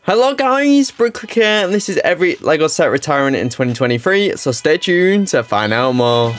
Hello guys, Brooklyn here, and this is every LEGO set retiring in 2023, so stay tuned to find out more.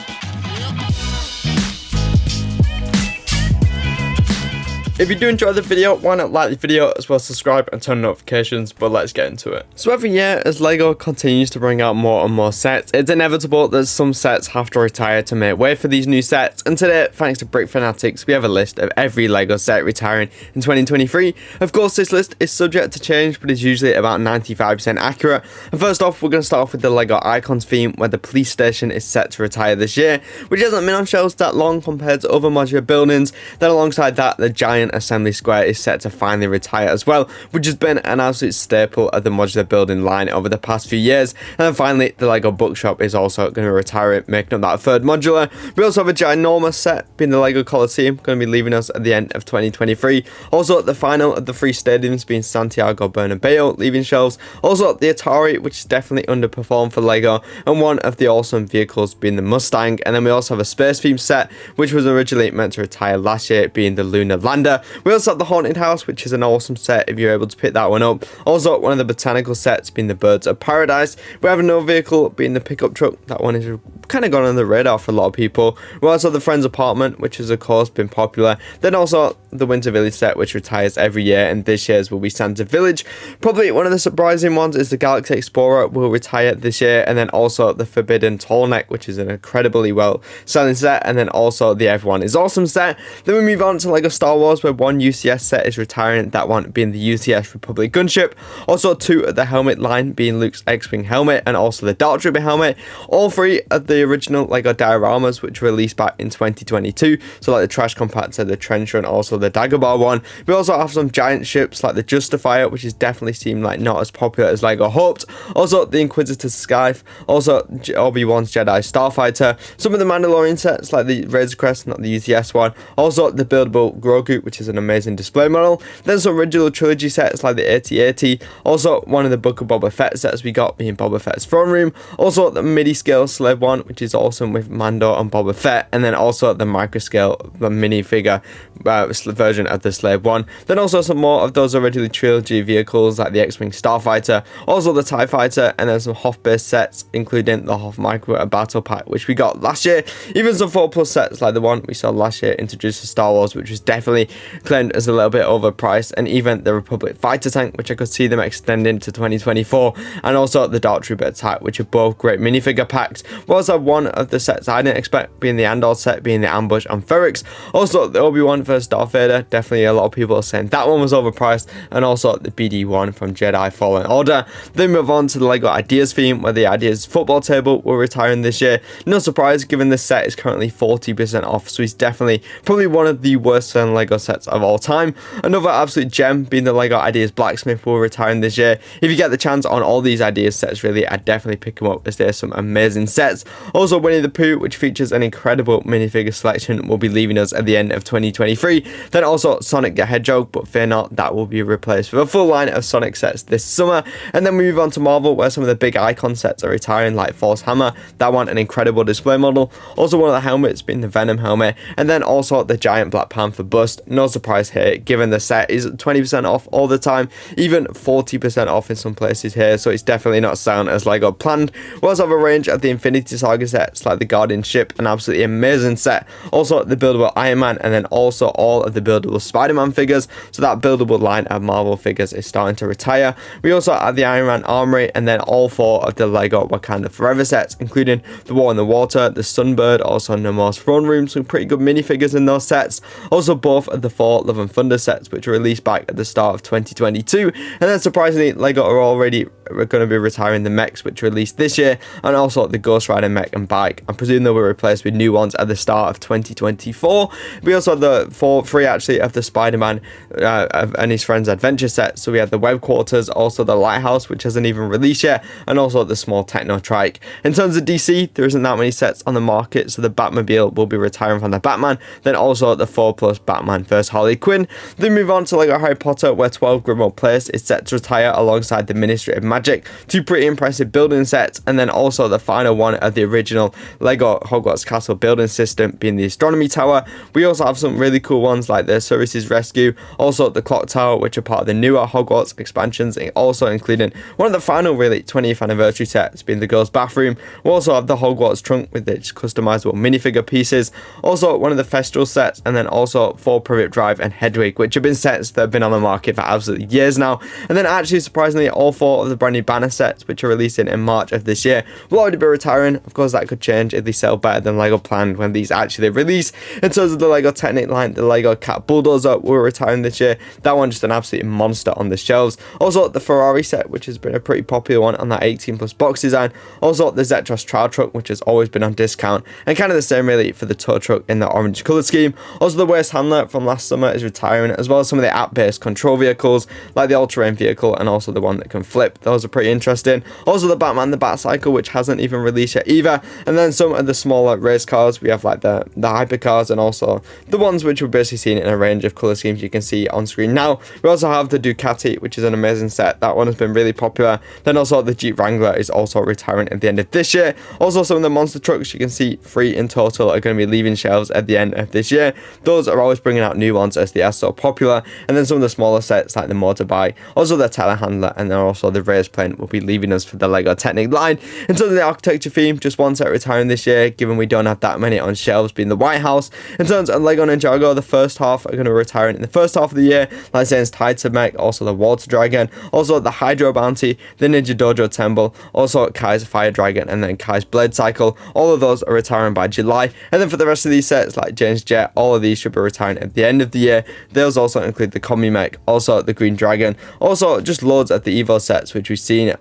If you do enjoy the video, why not like the video as well as subscribe and turn on notifications, but let's get into it. So every year as LEGO continues to bring out more and more sets, it's inevitable that some sets have to retire to make way for these new sets, and today, thanks to Brick Fanatics, we have a list of every LEGO set retiring in 2023. Of course, this list is subject to change, but is usually about 95% accurate. And first off, we're going to start off with the LEGO Icons theme, where the police station is set to retire this year, which hasn't been on shelves that long compared to other modular buildings. Then alongside that, the giant assembly square is set to finally retire as well, which has been an absolute staple of the modular building line over the past few years. And then finally, the LEGO bookshop is also going to retire it, making up that third modular. We also have a ginormous set, being the LEGO Coliseum, going to be leaving us at the end of 2023. Also, the final of the three stadiums, being Santiago Bernabeu, leaving shelves. Also, the Atari, which is definitely underperformed for LEGO, and one of the awesome vehicles being the Mustang. And then we also have a space theme set, which was originally meant to retire last year, being the Lunar Lander. We also have the Haunted House, which is an awesome set if you're able to pick that one up. Also, one of the botanical sets being the Birds of Paradise. We have another vehicle being the pickup truck. That one is kind of gone on the radar for a lot of people. We also have the Friends Apartment, which has of course been popular. Then also the Winter Village set, which retires every year, and this year's will be Santa Village. Probably one of the surprising ones is the Galaxy Explorer will retire this year, and then also the Forbidden Tall Neck, which is an incredibly well selling set, and then also the Everyone is Awesome set. Then we move on to LEGO Star Wars, where one UCS set is retiring, that one being the UCS Republic gunship. Also two of the helmet line being Luke's X-Wing helmet and also the Dark Trooper helmet. All three of the original LEGO dioramas, which were released back in 2022, so like the Trash Compactor, the Trencher, and also the Dagobah one. We also have some giant ships like the Justifier, which has definitely seemed like not as popular as LEGO hoped. Also the Inquisitor Scythe, also Obi-Wan's Jedi Starfighter, some of the Mandalorian sets like the Razor Crest, not the UCS one. Also the buildable Grogu, which is an amazing display model. Then some original trilogy sets like the AT-AT. Also one of the Book of Boba Fett sets we got being Boba Fett's throne room. Also the midi scale Slave one, which is awesome with Mando and Boba Fett. And then also the micro scale, the minifigure version of the Slave one. Then also some more of those original trilogy vehicles like the X-Wing Starfighter, also the TIE Fighter, and then some Hoth based sets including the Hoth Micro Battle Pack, which we got last year. Even some 4+ sets like the one we saw last year introduced to Star Wars, which was definitely claimed as a little bit overpriced, and even the Republic Fighter Tank, which I could see them extending to 2024, and also the Dark Trooper Attack, which are both great minifigure packs. We also have one of the sets I didn't expect, being the Andor set, being the Ambush and Ferrix. Also the Obi-Wan vs Darth Vader, definitely a lot of people are saying that one was overpriced, and also the BD1 from Jedi Fallen Order. Then move on to the LEGO Ideas theme, where the Ideas football table will retire this year. No surprise given this set is currently 40% off, so it's definitely probably one of the worst selling LEGO sets of all time. Another absolute gem being the LEGO Ideas Blacksmith will retire this year. If you get the chance on all these Ideas sets, really, I'd definitely pick them up as there's some amazing sets. Also Winnie the Pooh, which features an incredible minifigure selection, will be leaving us at the end of 2023. Then also Sonic the Hedgehog, but fear not, that will be replaced with a full line of Sonic sets this summer. And then we move on to Marvel, where some of the big icon sets are retiring, like Force Hammer, that one an incredible display model. Also one of the helmets being the Venom helmet, and then also the giant Black Panther bust. No surprise here, given the set is 20% off all the time, even 40% off in some places here, so it's definitely not selling as LEGO planned. We also have a range of the Infinity Saga sets like the Guardian Ship, an absolutely amazing set. Also the buildable Iron Man, and then also all of the buildable Spider-Man figures, so that buildable line of Marvel figures is starting to retire. We also have the Iron Man Armory, and then all 4 of the LEGO Wakanda Forever sets, including the War in the Water, the Sunbird, also Nemo's Throne Room, some pretty good minifigures in those sets. Also both of the 4 Love and Thunder sets, which were released back at the start of 2022. And then surprisingly, LEGO are already going to be retiring the mechs, which were released this year, and also the Ghost Rider mech and bike. I presume they will replaced with new ones at the start of 2024. We also have the 3 actually of the Spider-Man and his friends adventure set. So we have the Web Quarters, also the Lighthouse, which hasn't even released yet, and also the small Techno Trike. In terms of DC, there isn't that many sets on the market, so the Batmobile will be retiring from the Batman. Then also the 4+ Batman vs Harley Quinn. Then move on to LEGO Harry Potter, where 12 Grimmauld Place is set to retire alongside the Ministry of Magic Magic, 2 pretty impressive building sets, and then also the final one of the original LEGO Hogwarts Castle building system being the Astronomy Tower. We also have some really cool ones like the Sirius's Rescue, also the Clock Tower, which are part of the newer Hogwarts expansions, and also including one of the final really 20th anniversary sets being the girls' bathroom. We also have the Hogwarts trunk with its customizable minifigure pieces, also one of the Festival sets, and then also 4 Privet Drive and Hedwig, which have been sets that have been on the market for absolutely years now. And then actually surprisingly all 4 of the brand new banner sets, which are releasing in March of this year, will already be retiring. Of course that could change if they sell better than LEGO planned when these actually release. In terms of the LEGO Technic line, the LEGO Cat Bulldozer will retiring this year. That one just an absolute monster on the shelves. Also the Ferrari set, which has been a pretty popular one on that 18 plus box design. Also the Zetros Trial Truck, which has always been on discount, and kind of the same really for the tow truck in the orange colour scheme. Also the Waste Handler from last summer is retiring, as well as some of the app-based control vehicles like the all-terrain vehicle and also the one that can flip. Those are pretty interesting. Also the Batman the Batcycle, which hasn't even released yet either. And then some of the smaller race cars, we have like the hypercars and also the ones which we're basically seeing in a range of colour schemes you can see on screen now. We also have the Ducati, which is an amazing set. That one has been really popular. Then also the Jeep Wrangler is also retiring at the end of this year. Also some of the monster trucks you can see 3 in total are going to be leaving shelves at the end of this year. Those are always bringing out new ones as they are so popular. And then some of the smaller sets like the motorbike, also the telehandler, and then also the race plane will be leaving us for the LEGO Technic line. In terms of the architecture theme, just one set retiring this year, given we don't have that many on shelves, being the White House. In terms of LEGO Ninjago, the first half are going to be retiring in the first half of the year, like Zane's Titan Mech, also the Water Dragon, also the Hydro Bounty, the Ninja Dojo Temple, also Kai's Fire Dragon, and then Kai's Blade Cycle. All of those are retiring by July. And then for the rest of these sets, like Jane's Jet, all of these should be retiring at the end of the year. Those also include the Combi Mech, also the Green Dragon, also just loads of the Evo sets, which we've seen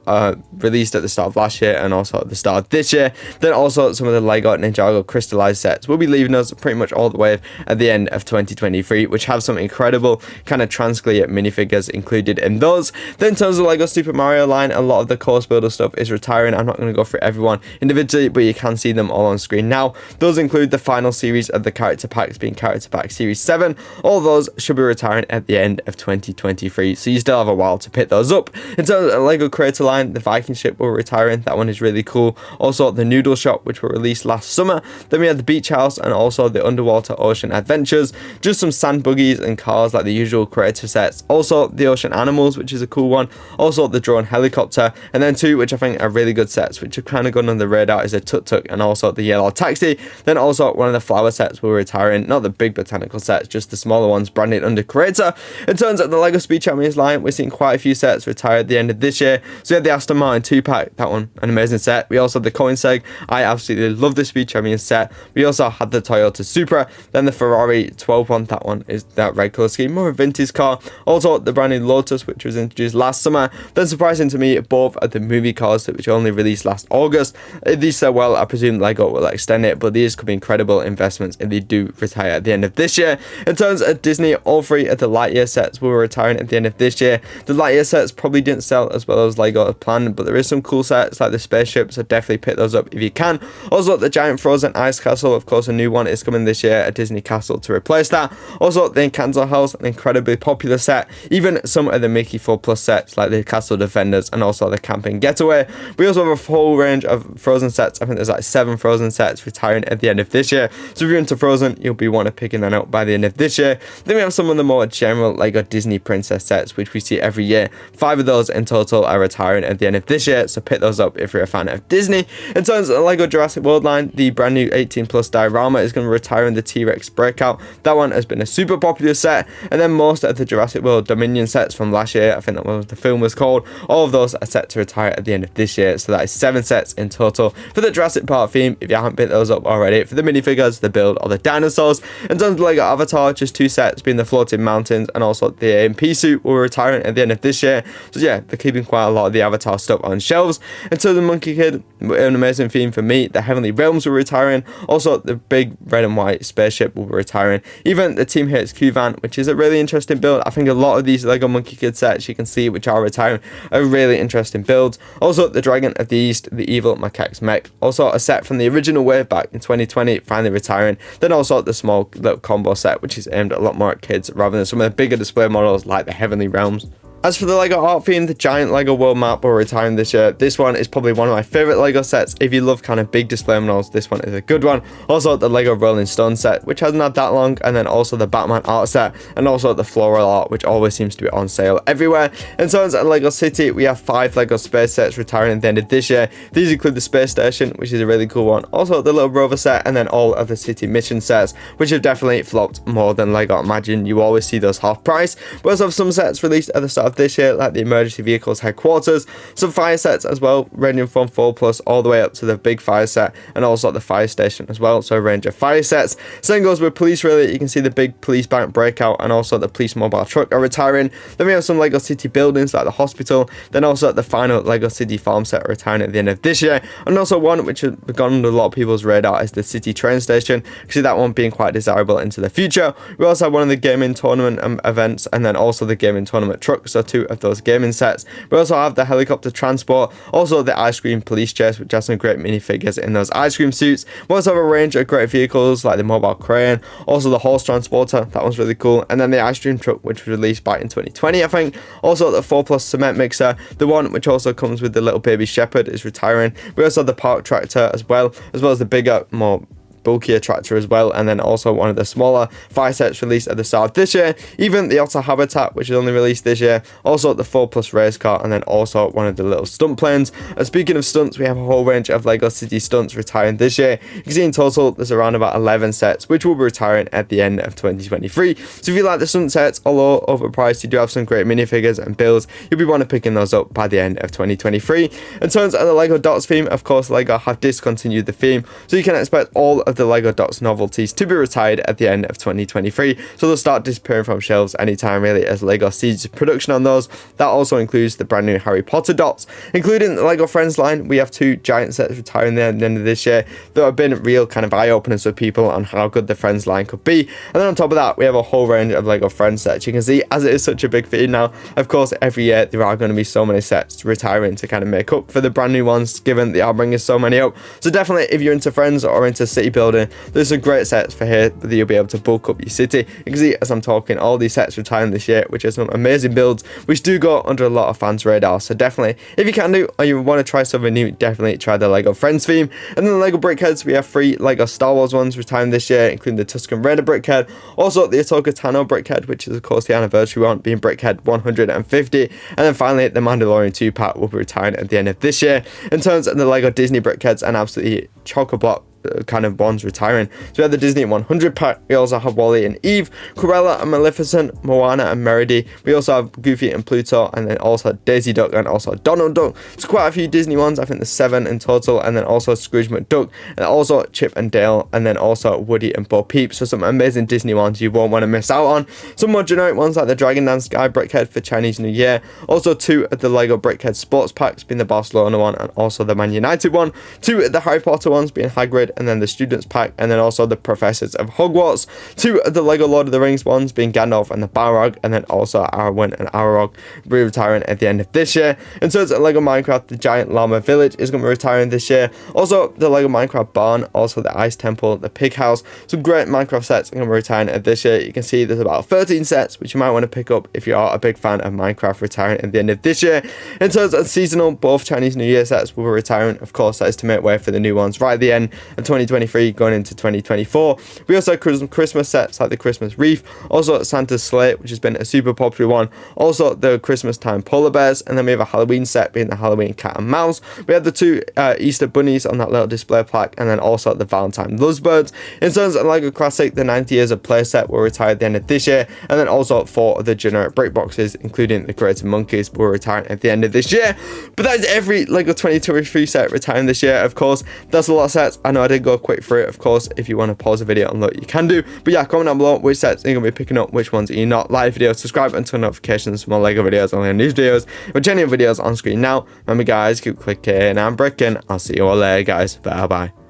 released at the start of last year and also at the start of this year. Then also some of the LEGO Ninjago crystallized sets will be leaving us pretty much all the way at the end of 2023, which have some incredible kind of transclear minifigures included in those. Then in terms of LEGO Super Mario line, a lot of the course builder stuff is retiring. I'm not going to go through everyone individually, but you can see them all on screen now. Those include the final series of the character packs, being character pack series 7. All those should be retiring at the end of 2023, so you still have a while to pick those up. In terms of the LEGO creator line, the Viking ship will retiring. That one is really cool. Also the Noodle Shop, which were released last summer. Then we have the Beach House and also the Underwater Ocean Adventures. Just some sand buggies and cars like the usual creator sets. Also the Ocean Animals, which is a cool one. Also the Drone Helicopter, and then 2 which I think are really good sets, which have kind of gone under the radar, is the Tuk Tuk and also the Yellow Taxi. Then also one of the flower sets will retiring, not the big botanical sets, just the smaller ones branded under creator. In terms of the LEGO Speed Champions line, we're seeing quite a few sets retire at the end of this year. So we had the Aston Martin 2-pack, that one, an amazing set. We also had the Koenigsegg. I absolutely love the Speed Champions set. We also had the Toyota Supra, then the Ferrari 12 one, that one is that red colour scheme, more of a vintage car. Also the brand new Lotus, which was introduced last summer. Then surprising to me, both are the movie cars which only released last August. If these sell well, I presume LEGO will extend it, but these could be incredible investments if they do retire at the end of this year. In terms of Disney, all 3 of the Lightyear sets will be retiring at the end of this year. The Lightyear sets probably didn't sell as well as LEGO had planned, but there is some cool sets like the spaceships, so definitely pick those up if you can. Also the Giant Frozen Ice Castle, of course a new one is coming this year, a Disney castle to replace that. Also the Encanto House, an incredibly popular set. Even some of the Mickey 4 Plus sets like the Castle Defenders and also the Camping Getaway. We also have a whole range of Frozen sets. I think there's like 7 Frozen sets retiring at the end of this year, so if you're into Frozen, you'll be one of picking that up by the end of this year. Then we have some of the more general LEGO Disney princess sets, which we see every year. 5 of those in total are retiring at the end of this year, so pick those up if you're a fan of Disney. In terms of the LEGO Jurassic World line, the brand new 18 plus diorama is going to retire in the T-Rex Breakout. That one has been a super popular set. And then most of the Jurassic World Dominion sets from last year, I think that was the film was called, all of those are set to retire at the end of this year, so that is 7 sets in total for the Jurassic Park theme if you haven't picked those up already. For the minifigures, the build, or the dinosaurs. In terms of LEGO Avatar, just 2 sets, being the Floating Mountains and also the AMP suit will retire at the end of this year. So yeah, they're keeping quite a lot of the Avatar stuff on shelves. And so the Monkey Kid, an amazing theme for me. The Heavenly Realms were retiring. Also the big red and white spaceship will be retiring. Even the Team HQ van, which is a really interesting build. I think a lot of these LEGO Monkey Kid sets you can see which are retiring are really interesting builds. Also the Dragon of the East, the Evil Macaques Mech. Also a set from the original wave back in 2020, finally retiring. Then also the small little combo set, which is aimed a lot more at kids rather than some of the bigger display models like the Heavenly Realms. As for the LEGO art theme, the giant LEGO world map will retire this year. This one is probably one of my favorite LEGO sets. If you love kind of big display models, this one is a good one. Also the LEGO Rolling Stone set, which hasn't had that long, and then also the Batman art set, and also the floral art, which always seems to be on sale everywhere. In terms of LEGO City, we have 5 LEGO space sets retiring at the end of this year. These include the space station, which is a really cool one, also the little rover set, and then all of the city mission sets, which have definitely flopped more than LEGO imagined. You always see those half price. We also have some sets released at the start of this year, like the emergency vehicles headquarters, some fire sets as well, ranging from 4+ all the way up to the big fire set, and also the fire station as well, so a range of fire sets. Same goes with police really. You can see the big police bank breakout and also the police mobile truck are retiring. Then we have some LEGO City buildings like the hospital, then also the final LEGO City farm set retiring at the end of this year, and also one which has gone under a lot of people's radar is the city train station. You can see that one being quite desirable into the future. We also have one of the gaming tournament events, and then also the gaming tournament truck, so 2 of those gaming sets. We also have the helicopter transport, also the ice cream police chase, which has some great minifigures in those ice cream suits. We also have a range of great vehicles like the mobile crane, also the horse transporter, that one's really cool, and then the ice cream truck, which was released back in 2020 I think. Also the 4+ cement mixer, the one which also comes with the little baby shepherd, is retiring. We also have the park tractor as well as the bigger, more bulkier tractor as well, and then also one of the smaller fire sets released at the start of this year, even the otter habitat, which is only released this year, also the 4+ race car, and then also one of the little stunt planes. And speaking of stunts, we have a whole range of LEGO City stunts retiring this year. You can see in total there's around about 11 sets which will be retiring at the end of 2023. So if you like the stunt sets, although overpriced, you do have some great minifigures and builds, you'll be wanting picking those up by the end of 2023. In terms of the LEGO Dots theme, of course LEGO have discontinued the theme, so you can expect all of the LEGO Dots novelties to be retired at the end of 2023, so they'll start disappearing from shelves anytime really as LEGO ceases production on those. That also includes the brand new Harry Potter Dots. Including the LEGO Friends line, we have 2 giant sets retiring there at the end of this year that have been real kind of eye-openers for people on how good the Friends line could be. And then on top of that, we have a whole range of LEGO Friends sets. You can see, as it is such a big theme now, of course every year there are going to be so many sets retiring to kind of make up for the brand new ones, given they are bringing so many up. So definitely if you're into Friends or into city building, there's some great sets for here that you'll be able to bulk up your city. You can see as I'm talking, all these sets retiring this year, which are some amazing builds which do go under a lot of fans' radar. So definitely, if you can do, or you want to try something new, definitely try the LEGO Friends theme. And then the LEGO Brickheads, we have 3 LEGO Star Wars ones retiring this year, including the Tusken Raider Brickhead, also the Ahsoka Tano Brickhead, which is of course the anniversary one, being Brickhead 150, and then finally the Mandalorian 2-pack will be retiring at the end of this year. In terms of the LEGO Disney Brickheads, and absolutely chock-a-block kind of ones retiring. So we have the Disney 100 pack, we also have Wally and Eve, Cruella and Maleficent, Moana and Merida, we also have Goofy and Pluto, and then also Daisy Duck and also Donald Duck. So quite a few Disney ones, I think there's 7 in total, and then also Scrooge McDuck, and also Chip and Dale, and then also Woody and Bo Peep. So some amazing Disney ones you won't want to miss out on. Some more generic ones like the Dragon Dance Sky Brickhead for Chinese New Year, also 2 of the LEGO Brickhead Sports Packs, being the Barcelona one and also the Man United one, 2 of the Harry Potter ones, being Hagrid and then the Students Pack, and then also the Professors of Hogwarts, 2 of the LEGO Lord of the Rings ones, being Gandalf and the Balrog, and then also Arwen and Aragorn will be retiring at the end of this year. In terms of LEGO Minecraft, the Giant Llama Village is going to be retiring this year, also the LEGO Minecraft Barn, also the Ice Temple, the Pig House. Some great Minecraft sets are going to be retiring at this year. You can see there's about 13 sets which you might want to pick up if you are a big fan of Minecraft, retiring at the end of this year. In terms of seasonal, both Chinese New Year sets will be retiring. Of course, that is to make way for the new ones right at the end of 2023 going into 2024. We also have Christmas sets like the Christmas wreath, also Santa's sleigh, which has been a super popular one, also the Christmas time polar bears, and then we have a Halloween set being the Halloween cat and mouse. We have the 2 Easter bunnies on that little display plaque, and then also the Valentine lovebirds. In terms of LEGO Classic, the 90 Years of Play set will retire at the end of this year, and then also 4 of the generic brick boxes, including the Greater Monkeys, will retire at the end of this year. But that is every LEGO 2023 set retiring this year. Of course, that's a lot of sets. I know I did go quick through it. Of course, if you want to pause the video and look, you can do. But yeah, comment down below which sets you're going to be picking up, which ones are you not. Like the video, subscribe and turn notifications for more LEGO videos and LEGO news videos. With genuine videos on screen now. Remember guys, keep clicking and breaking. I'll see you all later guys. Bye bye.